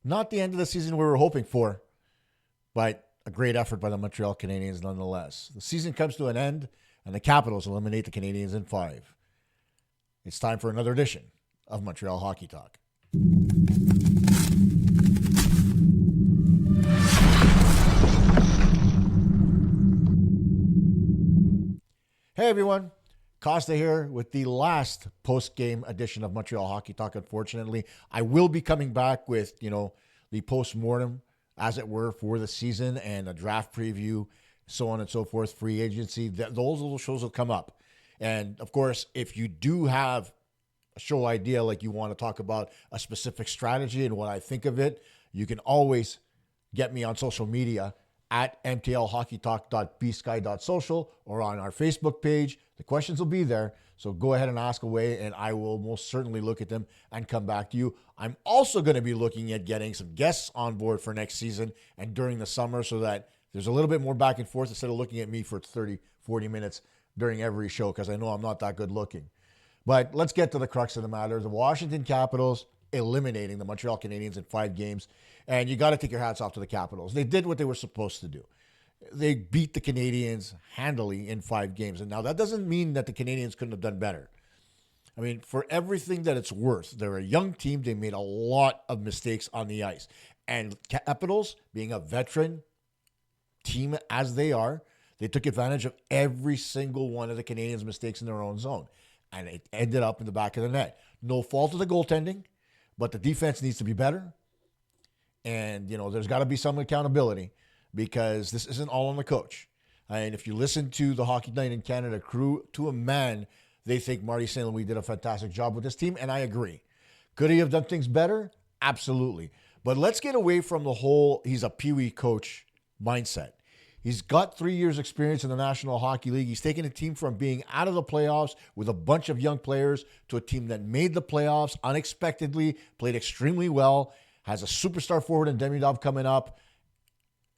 Not the end of the season we were hoping for, but a great effort by the Montreal Canadiens nonetheless. The season comes to an end, and the Capitals eliminate the Canadiens in 5. It's time for another edition of Montreal Hockey Talk. Hey everyone, Kosta here with the last post-game edition of Montreal Hockey Talk. Unfortunately, I will be coming back with, the post-mortem, as it were, for the season and a draft preview, so on and so forth, free agency. Those little shows will come up. And of course, if you do have a show idea, like you want to talk about a specific strategy and what I think of it, you can always get me on social media at mtlhockeytalk.bsky.social or on our Facebook page. The questions will be there, so go ahead and ask away, and I will most certainly look at them and come back to you. I'm also going to be looking at getting some guests on board for next season and during the summer so that there's a little bit more back and forth instead of looking at me for 30, 40 minutes during every show, because I know I'm not that good looking. But let's get to the crux of the matter. The Washington Capitals eliminating the Montreal Canadiens in 5 games. And you got to take your hats off to the Capitals. They did what they were supposed to do. They beat the Canadiens handily in 5 games. And now that doesn't mean that the Canadiens couldn't have done better. I mean, for everything that it's worth, they're a young team. They made a lot of mistakes on the ice. And Capitals, being a veteran team as they are, they took advantage of every single one of the Canadiens' mistakes in their own zone. And it ended up in the back of the net. No fault of the goaltending, but the defense needs to be better. And, there's got to be some accountability because this isn't all on the coach. And if you listen to the Hockey Night in Canada crew, to a man, they think Marty St. Louis did a fantastic job with this team, and I agree. Could he have done things better? Absolutely. But let's get away from the whole he's a peewee coach mindset. He's got 3 years experience in the National Hockey League. He's taken a team from being out of the playoffs with a bunch of young players to a team that made the playoffs unexpectedly, played extremely well, has a superstar forward in Demidov coming up,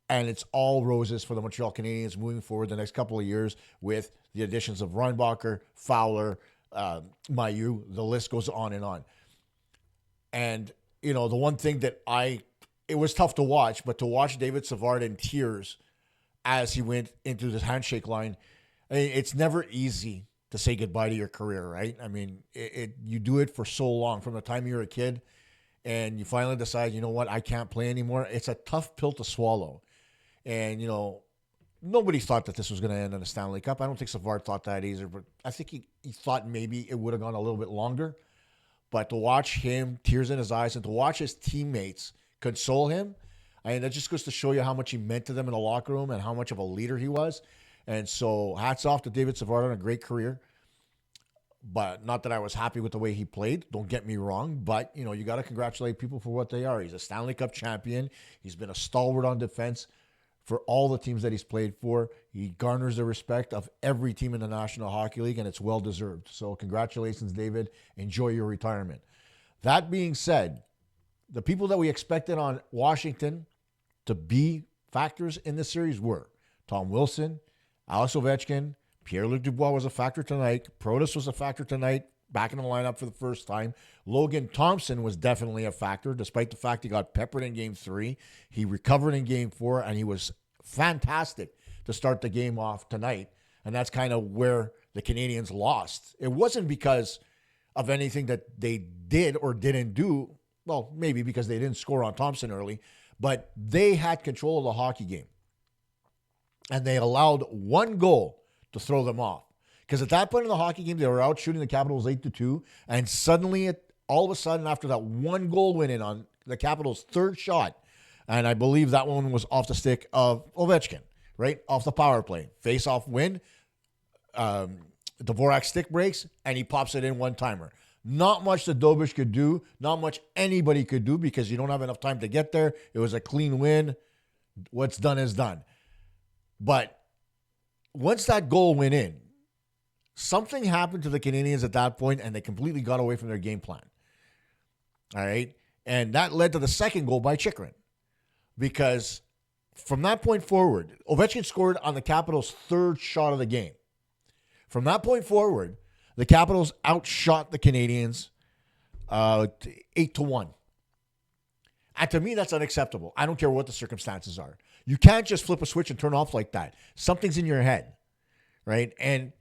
and it's all roses for the Montreal Canadiens moving forward the next couple of years with the additions of Reinbacher, Fowler, Mailloux. The list goes on and on. And, the one thing that it was tough to watch, but to watch David Savard in tears as he went into the handshake line, it's never easy to say goodbye to your career, right? I mean, you do it for so long, from the time you're a kid, and you finally decide, you know what, I can't play anymore. It's a tough pill to swallow. And, nobody thought that this was going to end in a Stanley Cup. I don't think Savard thought that either, but I think he thought maybe it would have gone a little bit longer. But to watch him, tears in his eyes, and to watch his teammates console him, that just goes to show you how much he meant to them in the locker room and how much of a leader he was. And so hats off to David Savard on a great career. But not that I was happy with the way he played. Don't get me wrong. But, you got to congratulate people for what they are. He's a Stanley Cup champion. He's been a stalwart on defense for all the teams that he's played for. He garners the respect of every team in the National Hockey League, and it's well-deserved. So congratulations, David. Enjoy your retirement. That being said, the people that we expected on Washington to be factors in this series were Tom Wilson, Alex Ovechkin, Pierre-Luc Dubois was a factor tonight. Protas was a factor tonight, back in the lineup for the first time. Logan Thompson was definitely a factor, despite the fact he got peppered in Game 3. He recovered in Game 4, and he was fantastic to start the game off tonight. And that's kind of where the Canadiens lost. It wasn't because of anything that they did or didn't do. Well, maybe because they didn't score on Thompson early, but they had control of the hockey game. And they allowed one goal to throw them off. Because at that point in the hockey game, they were out shooting the Capitals 8-2. And suddenly, all of a sudden, after that one goal went in on the Capitals' third shot, and I believe that one was off the stick of Ovechkin, right? Off the power play. Face-off win. Dvorak stick breaks, and he pops it in one-timer. Not much that Dobish could do. Not much anybody could do because you don't have enough time to get there. It was a clean win. What's done is done. But once that goal went in, something happened to the Canadiens at that point, and they completely got away from their game plan. All right? And that led to the second goal by Chychrun. Because from that point forward, Ovechkin scored on the Capitals' third shot of the game. From that point forward, the Capitals outshot the Canadiens 8-1. And to me, that's unacceptable. I don't care what the circumstances are. You can't just flip a switch and turn off like that. Something's in your head, right? And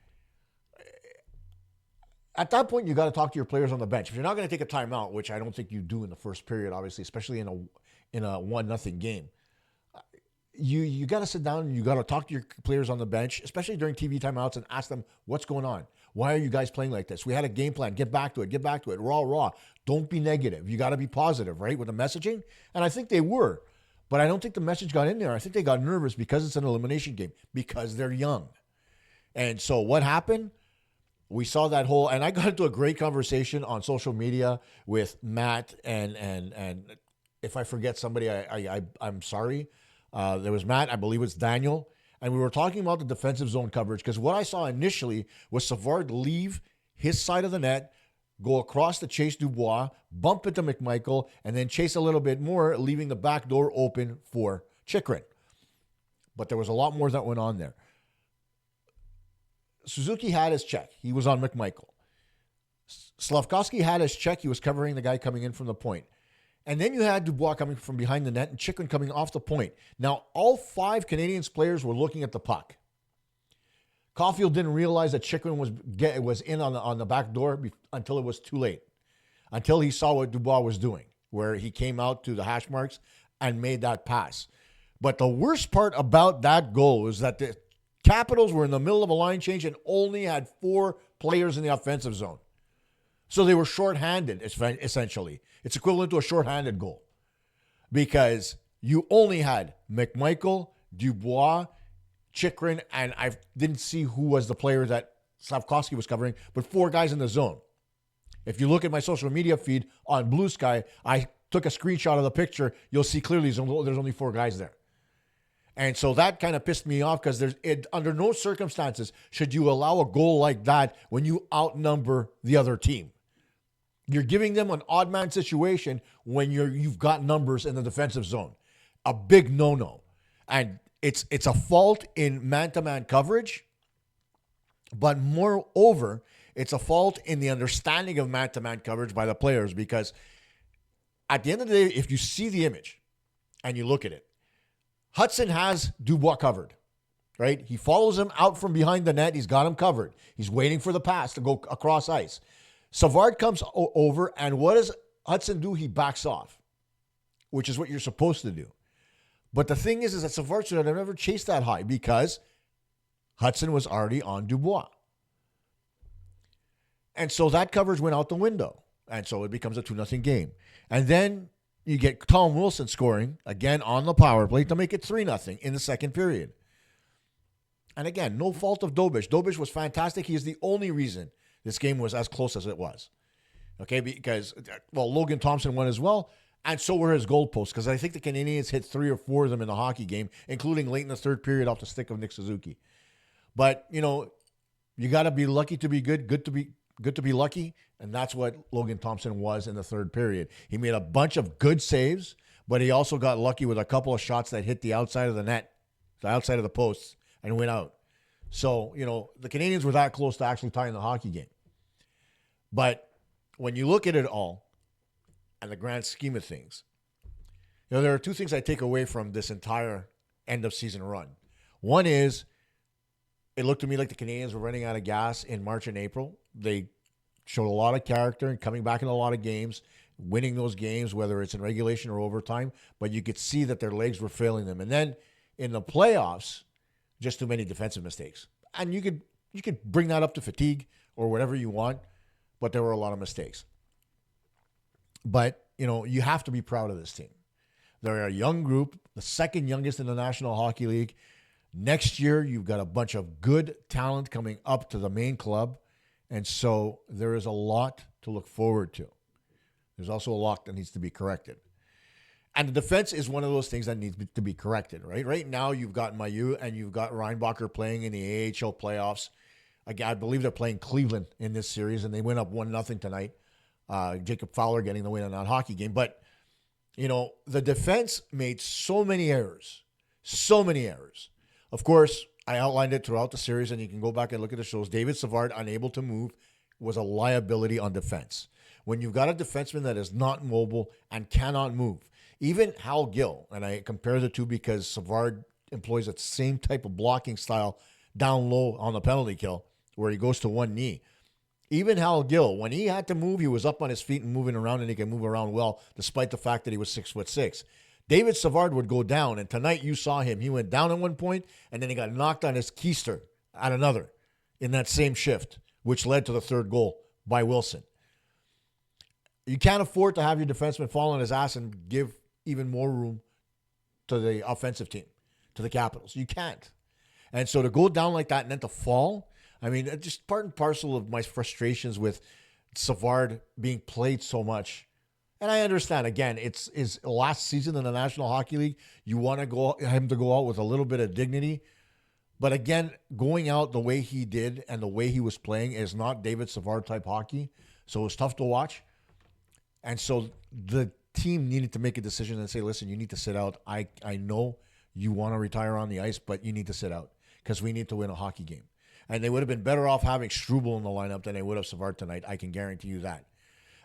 at that point, you got to talk to your players on the bench. If you're not going to take a timeout, which I don't think you do in the first period, obviously, especially in a 1-0 game, you got to sit down and you got to talk to your players on the bench, especially during TV timeouts, and ask them what's going on. Why are you guys playing like this? We had a game plan. Get back to it. Get back to it. Raw. Don't be negative. You got to be positive, right, with the messaging. And I think they were, but I don't think the message got in there. I think they got nervous because it's an elimination game, because they're young. And so what happened? We saw that whole, and I got into a great conversation on social media with Matt, and if I forget somebody, I'm sorry. There was Matt, I believe it's Daniel, and we were talking about the defensive zone coverage, because what I saw initially was Savard leave his side of the net, go across to Chase Dubois, bump into McMichael, and then chase a little bit more, leaving the back door open for Chychrun. But there was a lot more that went on there. Suzuki had his check. He was on McMichael. Slafkovsky had his check. He was covering the guy coming in from the point. And then you had Dubois coming from behind the net and Chychrun coming off the point. Now, all 5 Canadiens players were looking at the puck. Caulfield didn't realize that Chychrun was in on the back door until it was too late, until he saw what Dubois was doing, where he came out to the hash marks and made that pass. But the worst part about that goal is that the Capitals were in the middle of a line change and only had 4 players in the offensive zone. So they were shorthanded, essentially. It's equivalent to a shorthanded goal, because you only had McMichael, Dubois, Chychrun, and I didn't see who was the player that Slafkovsky was covering, but 4 guys in the zone. If you look at my social media feed on Blue Sky, I took a screenshot of the picture. You'll see clearly there's only 4 guys there. And so that kind of pissed me off, because under no circumstances should you allow a goal like that when you outnumber the other team. You're giving them an odd man situation when you've got numbers in the defensive zone. A big no-no. And it's a fault in man-to-man coverage, but moreover, it's a fault in the understanding of man-to-man coverage by the players, because at the end of the day, if you see the image and you look at it, Hudson has Dubois covered, right? He follows him out from behind the net. He's got him covered. He's waiting for the pass to go across ice. Savard comes over, and what does Hudson do? He backs off, which is what you're supposed to do. But the thing is that Savard should have never chased that high, because Hudson was already on Dubois. And so that coverage went out the window. And so it becomes a 2-0 game. And then you get Tom Wilson scoring, again, on the power play to make it 3-0 in the second period. And again, no fault of Dobish. Dobish was fantastic. He is the only reason this game was as close as it was. Okay, because, well, Logan Thompson won as well, and so were his goalposts, because I think the Canadiens hit 3 or 4 of them in the hockey game, including late in the third period off the stick of Nick Suzuki. But, you got to be lucky to be good to be lucky, and that's what Logan Thompson was in the third period. He made a bunch of good saves, but he also got lucky with a couple of shots that hit the outside of the net, the outside of the posts, and went out. So, the Canadiens were that close to actually tying the hockey game. But when you look at it all and the grand scheme of things, there are 2 things I take away from this entire end of season run. One is, it looked to me like the Canadiens were running out of gas in March and April. They showed a lot of character and coming back in a lot of games, winning those games, whether it's in regulation or overtime, but you could see that their legs were failing them. And then in the playoffs, just too many defensive mistakes. And you could bring that up to fatigue or whatever you want, but there were a lot of mistakes. But, you have to be proud of this team. They're a young group, the second youngest in the National Hockey League. Next year, you've got a bunch of good talent coming up to the main club. And so there is a lot to look forward to. There's also a lot that needs to be corrected. And the defense is one of those things that needs to be corrected, right? Right now, you've got Mailloux and you've got Reinbacher playing in the AHL playoffs. I believe they're playing Cleveland in this series, and they went up 1-0 tonight. Jacob Fowler getting the win on that hockey game. But, the defense made so many errors. So many errors. Of course, I outlined it throughout the series, and you can go back and look at the shows. David Savard, unable to move, was a liability on defense. When you've got a defenseman that is not mobile and cannot move, Even Hal Gill, and I compare the two because Savard employs that same type of blocking style down low on the penalty kill where he goes to one knee. Even Hal Gill, when he had to move, he was up on his feet and moving around, and he can move around well, despite the fact that he was 6'6". David Savard would go down, and tonight you saw him. He went down at one point, and then he got knocked on his keister at another in that same shift, which led to the third goal by Wilson. You can't afford to have your defenseman fall on his ass and give even more room to the offensive team, to the Capitals. You can't. And so to go down like that and then to fall, I mean, just part and parcel of my frustrations with Savard being played so much. And I understand, again, it's his last season in the National Hockey League. You want him to go out with a little bit of dignity. But again, going out the way he did and the way he was playing is not David Savard type hockey. So it was tough to watch. And so the team needed to make a decision and say, listen, you need to sit out. I know you want to retire on the ice, but you need to sit out because we need to win a hockey game. And they would have been better off having Struble in the lineup than they would have Savard tonight. I can guarantee you that.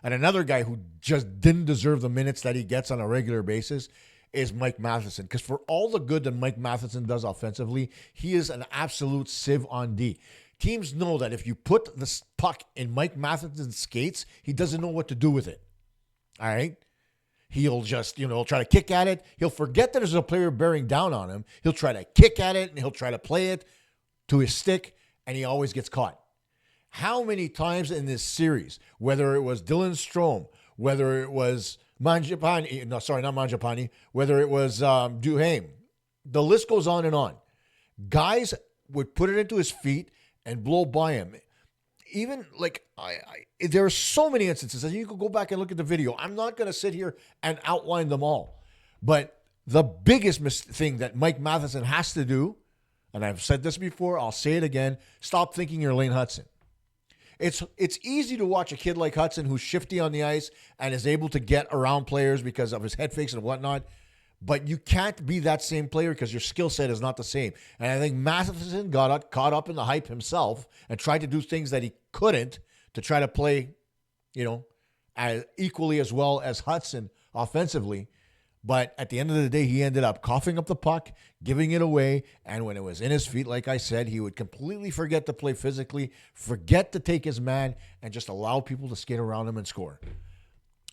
And another guy who just didn't deserve the minutes that he gets on a regular basis is Mike Matheson. Because for all the good that Mike Matheson does offensively, he is an absolute sieve on D. Teams know that if you put the puck in Mike Matheson's skates, he doesn't know what to do with it. All right? He'll just, try to kick at it. He'll forget that there's a player bearing down on him. He'll try to kick at it, and he'll try to play it to his stick, and he always gets caught. How many times in this series, whether it was Dylan Strome, whether it was Mangiapane, not Mangiapane, whether it was Duhaime, the list goes on and on. Guys would put it into his feet and blow by him. Even there are so many instances, and you can go back and look at the video. I'm not going to sit here and outline them all. But the biggest thing that Mike Matheson has to do, and I've said this before, I'll say it again, stop thinking you're Lane Hudson. It's easy to watch a kid like Hudson who's shifty on the ice and is able to get around players because of his head fakes and whatnot, but you can't be that same player because your skill set is not the same. And I think Matheson got caught up in the hype himself and tried to do things that he couldn't to try to play, as equally as well as Hudson offensively. But at the end of the day, he ended up coughing up the puck, giving it away, and when it was in his feet, like I said, he would completely forget to play physically, forget to take his man, and just allow people to skate around him and score.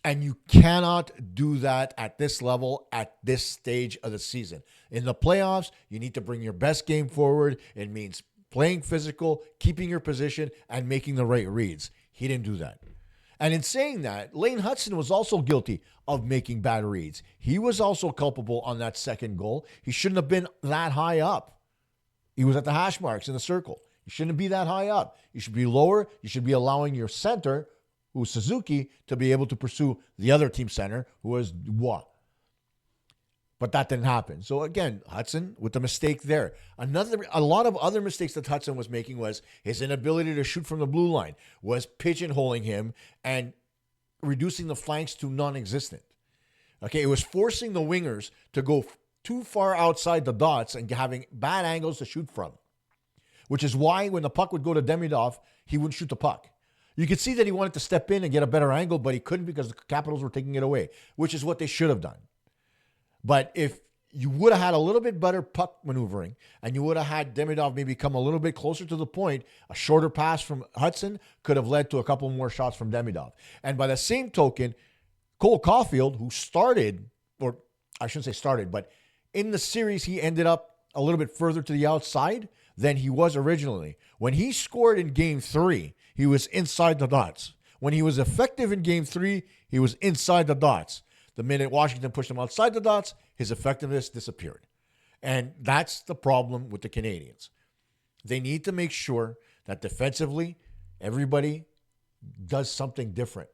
And you cannot do that at this level, at this stage of the season. In the playoffs, you need to bring your best game forward. It means playing physical, keeping your position, and making the right reads. He didn't do that. And in saying that, Lane Hudson was also guilty of making bad reads. He was also culpable on that second goal. He shouldn't have been that high up. He was at the hash marks in the circle. You shouldn't be that high up. You should be lower. You should be allowing your center, who's Suzuki, to be able to pursue the other team center, who was Dubois. But that didn't happen. So again, Hudson with the mistake there. A lot of other mistakes that Hudson was making was his inability to shoot from the blue line, was pigeonholing him and reducing the flanks to non-existent. Okay, it was forcing the wingers to go too far outside the dots and having bad angles to shoot from, which is why when the puck would go to Demidov, he wouldn't shoot the puck. You could see that he wanted to step in and get a better angle, but he couldn't because the Capitals were taking it away, which is what they should have done. But if you would have had a little bit better puck maneuvering and you would have had Demidov maybe come a little bit closer to the point, a shorter pass from Hudson could have led to a couple more shots from Demidov. And by the same token, Cole Caulfield, who started, or I shouldn't say started, but in the series, he ended up a little bit further to the outside than he was originally. When he scored in Game 3, he was inside the dots. When he was effective in Game 3, he was inside the dots. The minute Washington pushed him outside the dots, his effectiveness disappeared. And that's the problem with the Canadiens. They need to make sure that defensively, everybody does something different.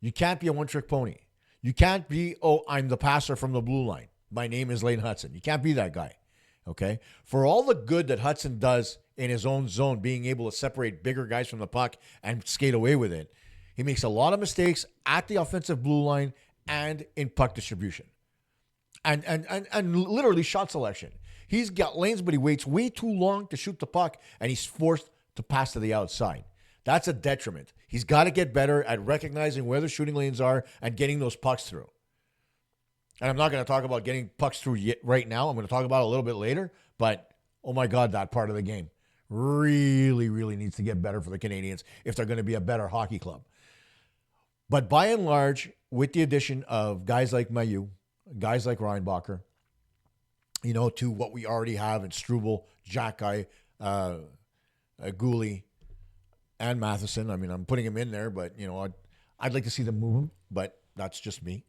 You can't be a one-trick pony. You can't be, I'm the passer from the blue line. My name is Lane Hudson. You can't be that guy. Okay? For all the good that Hudson does in his own zone, being able to separate bigger guys from the puck and skate away with it, he makes a lot of mistakes at the offensive blue line and in puck distribution. And literally shot selection. He's got lanes, but he waits way too long to shoot the puck, and he's forced to pass to the outside. That's a detriment. He's got to get better at recognizing where the shooting lanes are and getting those pucks through. And I'm not going to talk about getting pucks through right now. I'm going to talk about it a little bit later. But, oh my God, that part of the game really, really needs to get better for the Canadiens if they're going to be a better hockey club. But by and large, with the addition of guys like Mailloux, guys like Reinbacher, to what we already have in Struble, Xhekaj, Gouli, and Matheson. I mean, I'm putting him in there, but, I'd like to see them move him, but that's just me.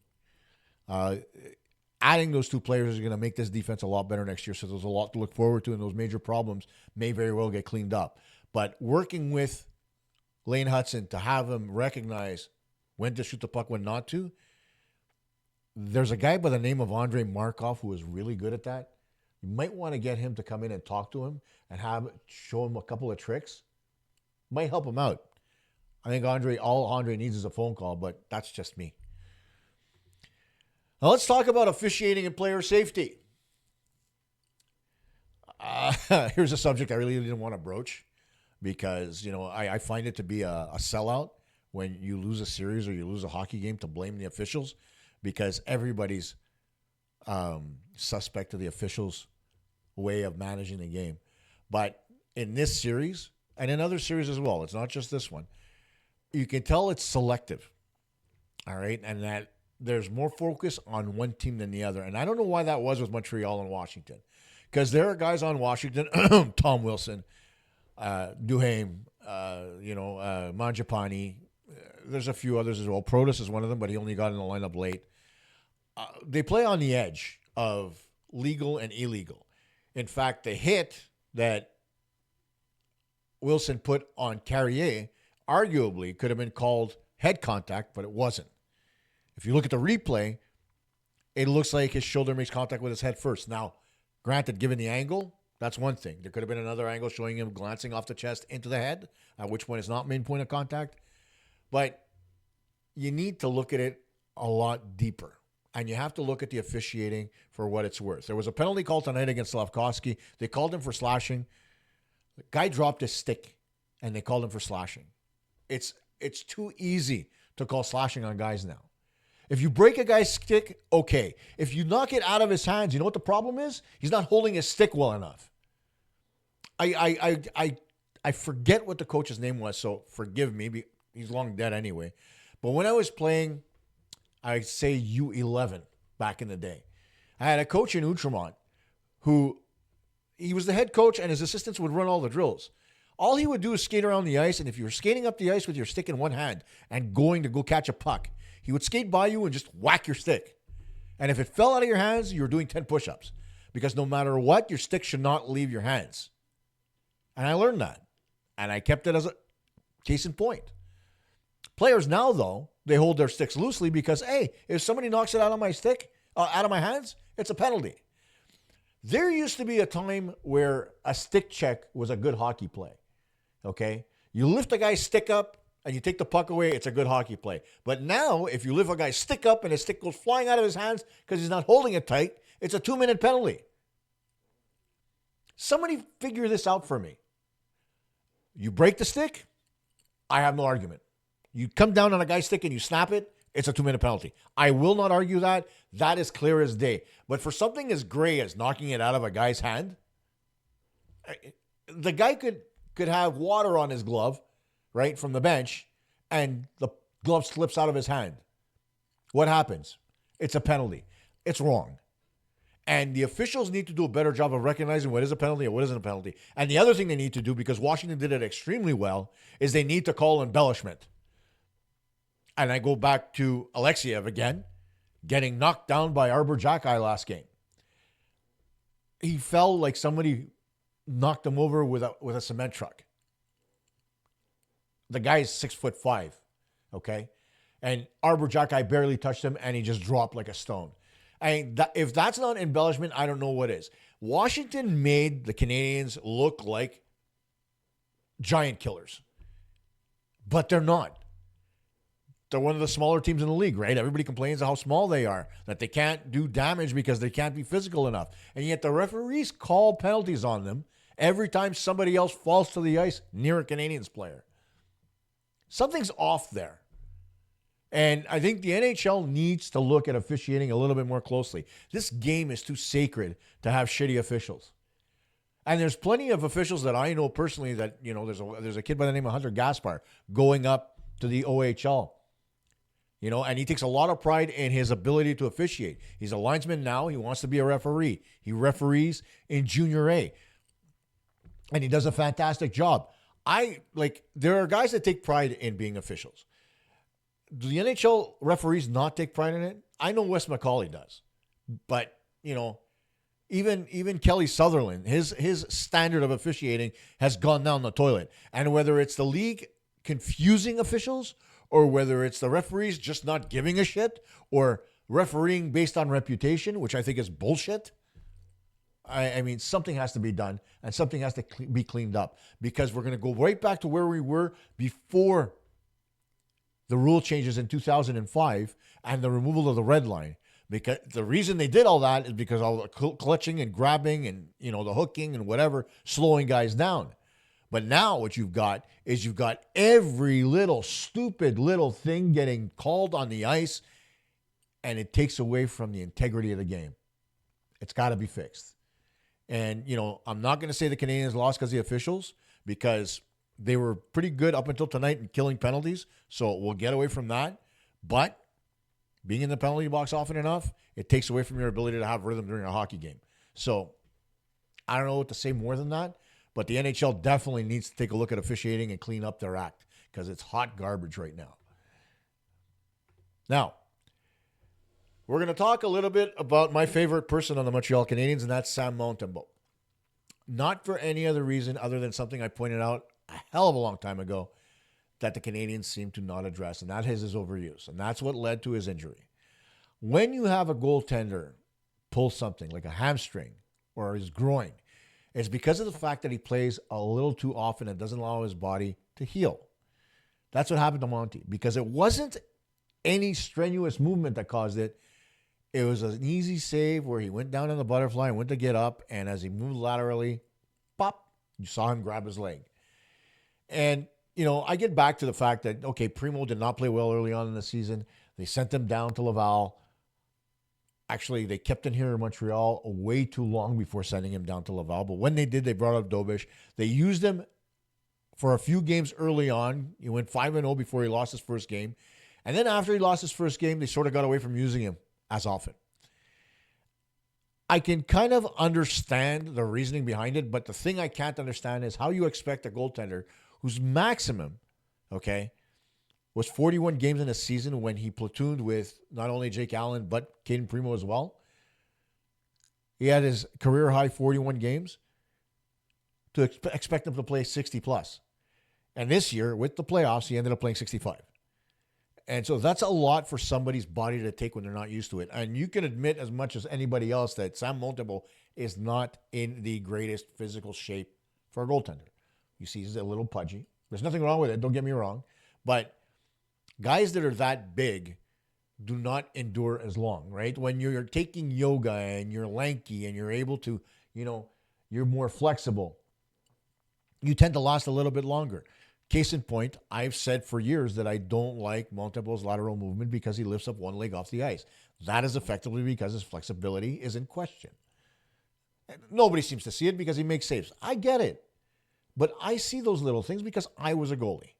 Adding those two players is going to make this defense a lot better next year, so there's a lot to look forward to, and those major problems may very well get cleaned up. But working with Lane Hudson to have him recognize when to shoot the puck, when not to, there's a guy by the name of Andrei Markov who is really good at that. You might want to get him to come in and talk to him and show him a couple of tricks. Might help him out. I think all Andre needs is a phone call, but that's just me. Now let's talk about officiating and player safety. Here's a subject I really didn't want to broach because, I find it to be a sellout when you lose a series or you lose a hockey game to blame the officials, because everybody's suspect of the officials' way of managing the game. But in this series, and in other series as well, it's not just this one, you can tell it's selective, all right? And that there's more focus on one team than the other. And I don't know why that was with Montreal and Washington, because there are guys on Washington, Tom Wilson, Duhaime, Mangiapane, there's a few others as well. Protas is one of them, but he only got in the lineup late. They play on the edge of legal and illegal. In fact, the hit that Wilson put on Carrier arguably could have been called head contact, but it wasn't. If you look at the replay, it looks like his shoulder makes contact with his head first. Now, granted, given the angle, that's one thing. There could have been another angle showing him glancing off the chest into the head, at which point it's not main point of contact. But you need to look at it a lot deeper. And you have to look at the officiating for what it's worth. There was a penalty call tonight against Slavkovsky. They called him for slashing. The guy dropped his stick, and they called him for slashing. It's too easy to call slashing on guys now. If you break a guy's stick, okay. If you knock it out of his hands, you know what the problem is? He's not holding his stick well enough. I forget what the coach's name was, so forgive me. He's long dead anyway. But when I was playing, I'd say U11 back in the day, I had a coach in Outremont who, he was the head coach and his assistants would run all the drills. All he would do is skate around the ice, and if you were skating up the ice with your stick in one hand and going to go catch a puck, he would skate by you and just whack your stick. And if it fell out of your hands, you were doing 10 push-ups, because no matter what, your stick should not leave your hands. And I learned that, and I kept it as a case in point. Players now, though, they hold their sticks loosely because, hey, if somebody knocks it out of my stick, out of my hands, it's a penalty. There used to be a time where a stick check was a good hockey play, okay? You lift a guy's stick up and you take the puck away, it's a good hockey play. But now, if you lift a guy's stick up and his stick goes flying out of his hands because he's not holding it tight, it's a 2-minute penalty. Somebody figure this out for me. You break the stick, I have no argument. You come down on a guy's stick and you snap it, it's a 2-minute penalty. I will not argue that. That is clear as day. But for something as gray as knocking it out of a guy's hand, the guy could have water on his glove, right, from the bench, and the glove slips out of his hand. What happens? It's a penalty. It's wrong. And the officials need to do a better job of recognizing what is a penalty and what isn't a penalty. And the other thing they need to do, because Washington did it extremely well, is they need to call embellishment. And I go back to Alexiev again, getting knocked down by Arbor Xhekaj last game. He fell like somebody knocked him over with a cement truck. The guy is 6'5", okay? And Arbor Xhekaj barely touched him, and he just dropped like a stone. If that's not embellishment, I don't know what is. Washington made the Canadiens look like giant killers. But they're not. They're one of the smaller teams in the league, right? Everybody complains of how small they are, that they can't do damage because they can't be physical enough. And yet the referees call penalties on them every time somebody else falls to the ice near a Canadiens player. Something's off there. And I think the NHL needs to look at officiating a little bit more closely. This game is too sacred to have shitty officials. And there's plenty of officials that I know personally that, there's a kid by the name of Hunter Gaspar going up to the OHL. And he takes a lot of pride in his ability to officiate. He's a linesman now. He wants to be a referee. He referees in Junior A. And he does a fantastic job. There are guys that take pride in being officials. Do the NHL referees not take pride in it? I know Wes McCauley does. But, even Kelly Sutherland, his standard of officiating has gone down the toilet. And whether it's the league confusing officials or whether it's the referees just not giving a shit or refereeing based on reputation, which I think is bullshit. I mean, something has to be done and something has to be cleaned up because we're going to go right back to where we were before the rule changes in 2005 and the removal of the red line. Because the reason they did all that is because all the clutching and grabbing and, the hooking and whatever, slowing guys down. But now what you've got is every little stupid little thing getting called on the ice, and it takes away from the integrity of the game. It's got to be fixed. And, I'm not going to say the Canadiens lost because of the officials, because they were pretty good up until tonight in killing penalties. So we'll get away from that. But being in the penalty box often enough, it takes away from your ability to have rhythm during a hockey game. So I don't know what to say more than that, but the NHL definitely needs to take a look at officiating and clean up their act because it's hot garbage right now. Now, we're going to talk a little bit about my favorite person on the Montreal Canadiens, and that's Sam Montembeault. Not for any other reason other than something I pointed out a hell of a long time ago that the Canadiens seem to not address, and that is his overuse. And that's what led to his injury. When you have a goaltender pull something like a hamstring or his groin, it's because of the fact that he plays a little too often and doesn't allow his body to heal. That's what happened to Monty, because it wasn't any strenuous movement that caused it. It was an easy save where he went down on the butterfly and went to get up, and as he moved laterally, pop, you saw him grab his leg. And I get back to the fact that, okay, Primo did not play well early on in the season. They sent him down to Laval. Actually, they kept him here in Montreal way too long before sending him down to Laval. But when they did, they brought up Dobish. They used him for a few games early on. He went 5-0 before he lost his first game. And then after he lost his first game, they sort of got away from using him as often. I can kind of understand the reasoning behind it, but the thing I can't understand is how you expect a goaltender whose maximum, was 41 games in a season when he platooned with not only Jake Allen, but Caden Primo as well. He had his career high 41 games to expect him to play 60 plus. And this year, with the playoffs, he ended up playing 65. And so that's a lot for somebody's body to take when they're not used to it. And you can admit as much as anybody else that Sam Montembeault is not in the greatest physical shape for a goaltender. You see, he's a little pudgy. There's nothing wrong with it, don't get me wrong. But guys that are that big do not endure as long, right? When you're taking yoga and you're lanky and you're able to, you're more flexible, you tend to last a little bit longer. Case in point, I've said for years that I don't like Montembeault's lateral movement because he lifts up one leg off the ice. That is effectively because his flexibility is in question. And nobody seems to see it because he makes saves. I get it. But I see those little things because I was a goalie.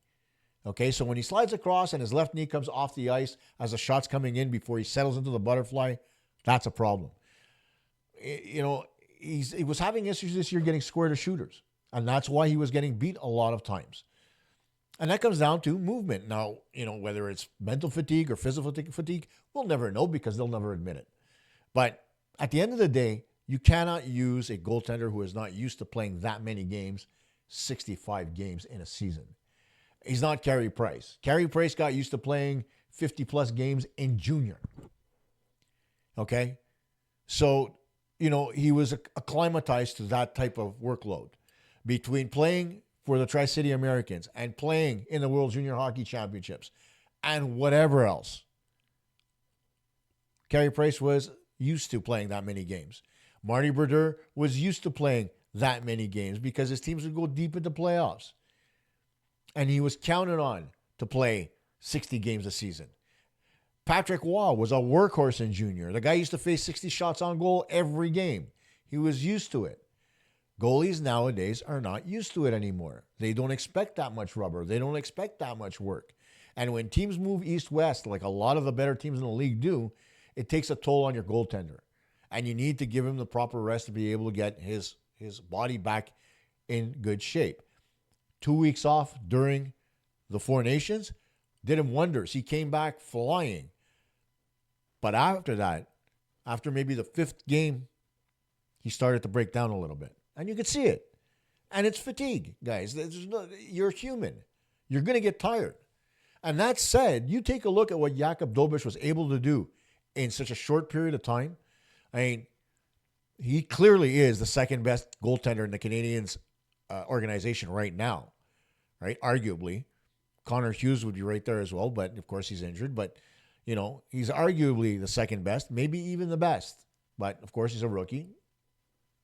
Okay, so when he slides across and his left knee comes off the ice as the shot's coming in before he settles into the butterfly, that's a problem. He was having issues this year getting square to shooters, and that's why he was getting beat a lot of times. And that comes down to movement. Now, whether it's mental fatigue or physical fatigue, we'll never know because they'll never admit it. But at the end of the day, you cannot use a goaltender who is not used to playing that many games, 65 games in a season. He's not Carey Price. Carey Price got used to playing 50-plus games in junior. Okay? So, he was acclimatized to that type of workload. Between playing for the Tri-City Americans and playing in the World Junior Hockey Championships and whatever else, Carey Price was used to playing that many games. Marty Brodeur was used to playing that many games because his teams would go deep into playoffs. And he was counted on to play 60 games a season. Patrick Waugh was a workhorse in junior. The guy used to face 60 shots on goal every game. He was used to it. Goalies nowadays are not used to it anymore. They don't expect that much rubber. They don't expect that much work. And when teams move east-west, like a lot of the better teams in the league do, it takes a toll on your goaltender. And you need to give him the proper rest to be able to get his body back in good shape. 2 weeks off during the Four Nations did him wonders. He came back flying. But after that, after maybe the fifth game, he started to break down a little bit. And you could see it. And it's fatigue, guys. You're human. You're going to get tired. And that said, you take a look at what Jakub Dobeš was able to do in such a short period of time. I mean, he clearly is the second best goaltender in the Canadiens organization right now, right? Arguably. Connor Hughes would be right there as well, but of course he's injured. But, you know, he's arguably the second best, maybe even the best. But, of course, he's a rookie.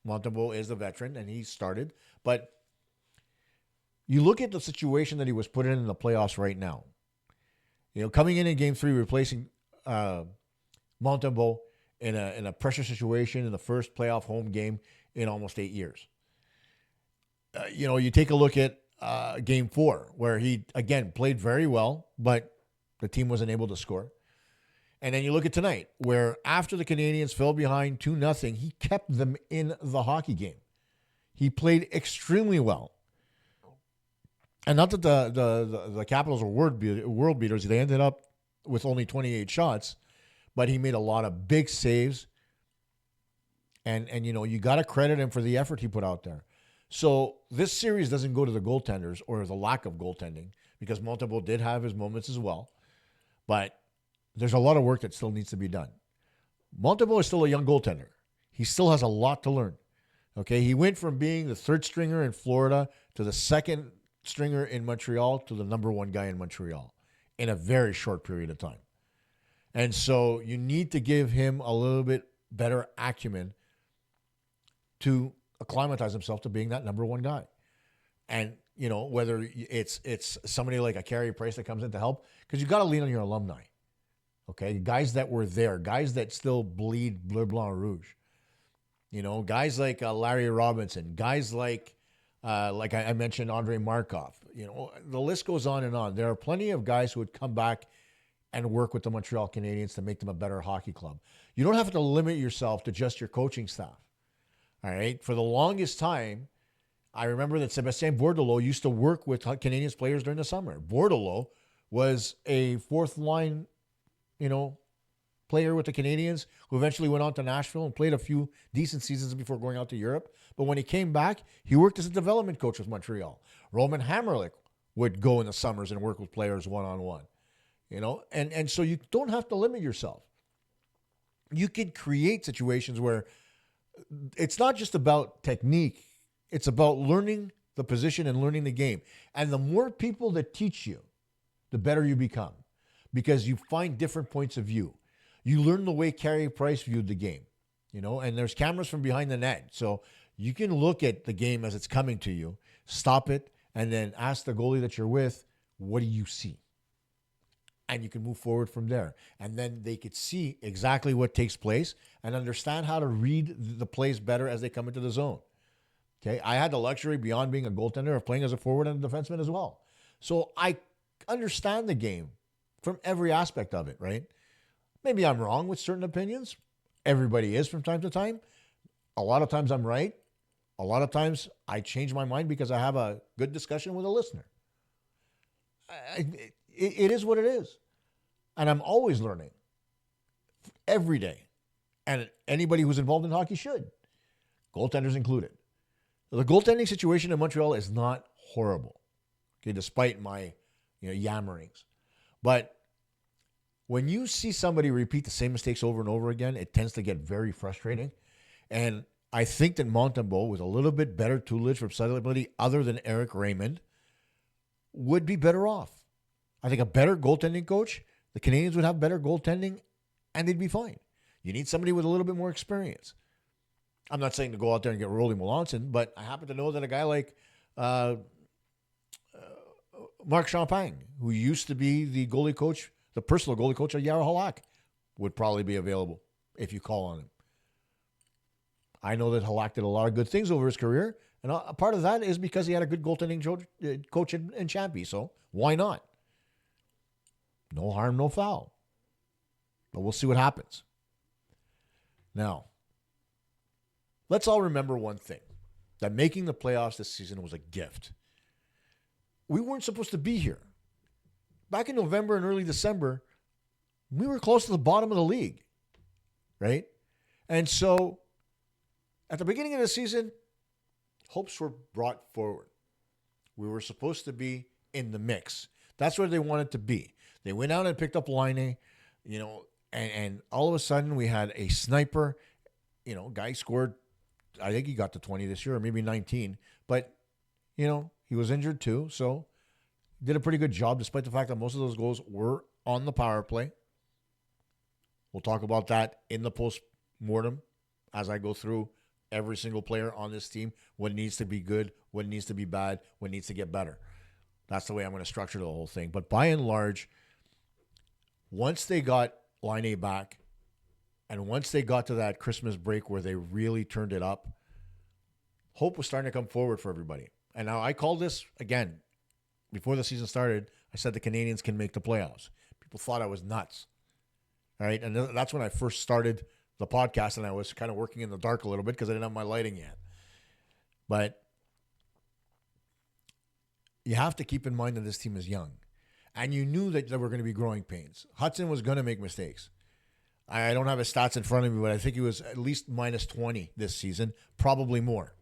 Montembeault is the veteran, and he started. But you look at the situation that he was put in the playoffs right now. You know, coming in Game 3, replacing Montembeault in a pressure situation in the first playoff home game in almost 8 years. You know, you take a look at Game 4, where he, again, played very well, but the team wasn't able to score. And then you look at tonight, where after the Canadiens fell behind 2-0, he kept them in the hockey game. He played extremely well. And not that the Capitals were world beaters. They ended up with only 28 shots, but he made a lot of big saves. And you know, you got to credit him for the effort he put out there. So this series doesn't go to the goaltenders or the lack of goaltending, because Montembeault did have his moments as well. But there's a lot of work that still needs to be done. Montembeault is still a young goaltender. He still has a lot to learn. Okay, he went from being the third stringer in Florida to the second stringer in Montreal to the number one guy in Montreal in a very short period of time. And so you need to give him a little bit better acumen to acclimatize himself to being that number one guy. And, you know, whether it's somebody like a Carey Price that comes in to help, because you got to lean on your alumni. Okay, guys that were there, guys that still bleed Bleu Blanc Rouge. You know, guys like Larry Robinson, guys like I mentioned, Andrei Markov. You know, the list goes on and on. There are plenty of guys who would come back and work with the Montreal Canadiens to make them a better hockey club. You don't have to limit yourself to just your coaching staff. All right. For the longest time, I remember that Sébastien Bordeleau used to work with Canadiens players during the summer. Bordeleau was a fourth line, you know, player with the Canadiens who eventually went on to Nashville and played a few decent seasons before going out to Europe. But when he came back, he worked as a development coach with Montreal. Roman Hamrlik would go in the summers and work with players one-on-one. You know, and so you don't have to limit yourself. You can create situations where it's not just about technique. It's about learning the position and learning the game. And the more people that teach you, the better you become, because you find different points of view. You learn the way Carey Price viewed the game, you know, and there's cameras from behind the net. So you can look at the game as it's coming to you, stop it, and then ask the goalie that you're with, what do you see? And you can move forward from there. And then they could see exactly what takes place and understand how to read the plays better as they come into the zone. Okay, I had the luxury, beyond being a goaltender, of playing as a forward and a defenseman as well. So I understand the game from every aspect of it, right? Maybe I'm wrong with certain opinions. Everybody is from time to time. A lot of times I'm right. A lot of times I change my mind because I have a good discussion with a listener. It is what it is. And I'm always learning every day. And anybody who's involved in hockey should. Goaltenders included. The goaltending situation in Montreal is not horrible, okay, despite my yammerings. But when you see somebody repeat the same mistakes over and over again, it tends to get very frustrating. And I think that Montembeault, with a little bit better tutelage from somebody other than Eric Raymond, would be better off. I think a better goaltending coach, the Canadiens would have better goaltending, and they'd be fine. You need somebody with a little bit more experience. I'm not saying to go out there and get Rolly Melanson, but I happen to know that a guy like Marc Champagne, who used to be the goalie coach, the personal goalie coach of Yarra Halak would probably be available if you call on him. I know that Halak did a lot of good things over his career, and a part of that is because he had a good goaltending coach in Champy, so why not? No harm, no foul. But we'll see what happens. Now, let's all remember one thing, that making the playoffs this season was a gift. We weren't supposed to be here. Back in November and early December, we were close to the bottom of the league, right? And so, at the beginning of the season, hopes were brought forward. We were supposed to be in the mix. That's where they wanted to be. They went out and picked up Laine, and all of a sudden we had a sniper. Guy scored, I think he got to 20 this year, or maybe 19. But, he was injured too, so did a pretty good job, despite the fact that most of those goals were on the power play. We'll talk about that in the post-mortem as I go through every single player on this team, what needs to be good, what needs to be bad, what needs to get better. That's the way I'm going to structure the whole thing. But by and large, once they got Laine back, and once they got to that Christmas break where they really turned it up, hope was starting to come forward for everybody. And now I called this, again, before the season started, I said the Canadiens can make the playoffs. People thought I was nuts. All right, and that's when I first started the podcast, and I was kind of working in the dark a little bit because I didn't have my lighting yet. But you have to keep in mind that this team is young. And you knew that there were going to be growing pains. Hudson was going to make mistakes. I don't have his stats in front of me, but I think he was at least minus 20 this season, probably more.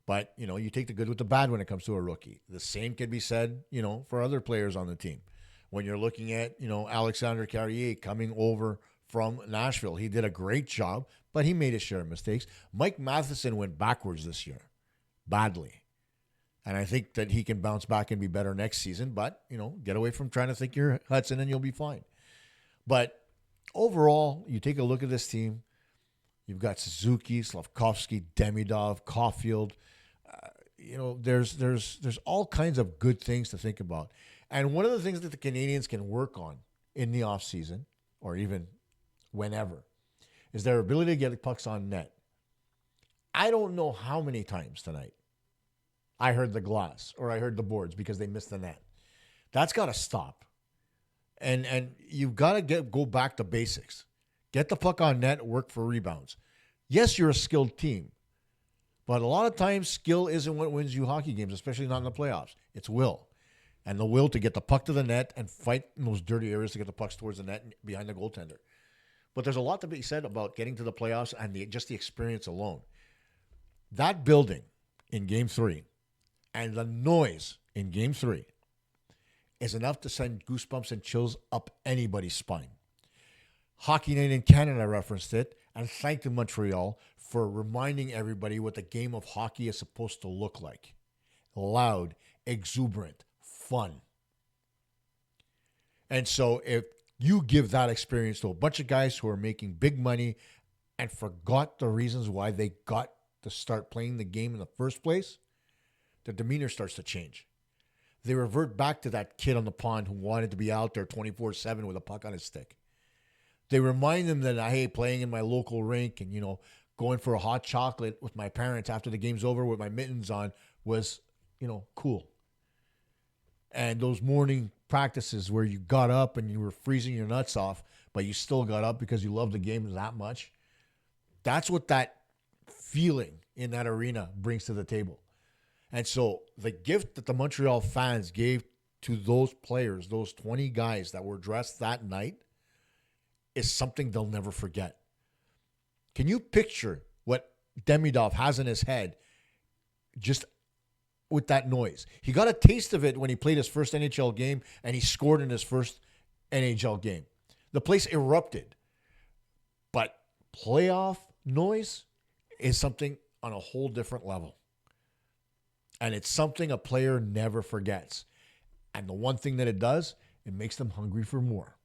But, you take the good with the bad when it comes to a rookie. The same could be said, for other players on the team. When you're looking at, Alexander Carrier coming over from Nashville, he did a great job, but he made his share of mistakes. Mike Matheson went backwards this year, badly. And I think that he can bounce back and be better next season, but, get away from trying to think you're Hudson and you'll be fine. But overall, you take a look at this team, you've got Suzuki, Slavkovsky, Demidov, Caulfield. There's all kinds of good things to think about. And one of the things that the Canadiens can work on in the offseason, or even whenever, is their ability to get pucks on net. I don't know how many times tonight I heard the glass or I heard the boards because they missed the net. That's got to stop. And you've got to go back to basics. Get the puck on net, work for rebounds. Yes, you're a skilled team. But a lot of times, skill isn't what wins you hockey games, especially not in the playoffs. It's will. And the will to get the puck to the net and fight in those dirty areas to get the pucks towards the net and behind the goaltender. But there's a lot to be said about getting to the playoffs and just the experience alone. That building in Game 3 and the noise in Game 3 is enough to send goosebumps and chills up anybody's spine. Hockey Night in Canada referenced it and thanked Montreal for reminding everybody what the game of hockey is supposed to look like. Loud, exuberant, fun. And so if you give that experience to a bunch of guys who are making big money and forgot the reasons why they got to start playing the game in the first place, the demeanor starts to change. They revert back to that kid on the pond who wanted to be out there 24/7 with a puck on his stick. They remind them that, hey, playing in my local rink and, going for a hot chocolate with my parents after the game's over with my mittens on was, cool. And those morning practices where you got up and you were freezing your nuts off, but you still got up because you loved the game that much. That's what that feeling in that arena brings to the table. And so the gift that the Montreal fans gave to those players, those 20 guys that were dressed that night, is something they'll never forget. Can you picture what Demidov has in his head just with that noise? He got a taste of it when he played his first NHL game and he scored in his first NHL game. The place erupted. But playoff noise is something on a whole different level. And it's something a player never forgets. And the one thing that it does, it makes them hungry for more.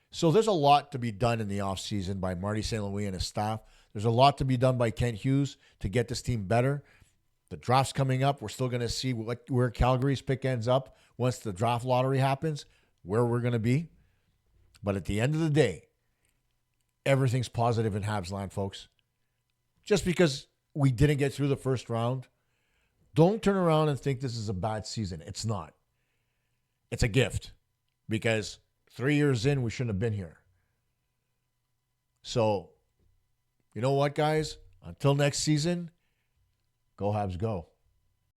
So there's a lot to be done in the offseason by Marty St. Louis and his staff. There's a lot to be done by Kent Hughes to get this team better. The draft's coming up. We're still going to see where Calgary's pick ends up once the draft lottery happens. where we're going to be. But at the end of the day, everything's positive in Habs land, folks. Just because we didn't get through the first round, don't turn around and think this is a bad season. It's not. It's a gift because 3 years in, we shouldn't have been here. So, you know what, guys? Until next season, go Habs, go.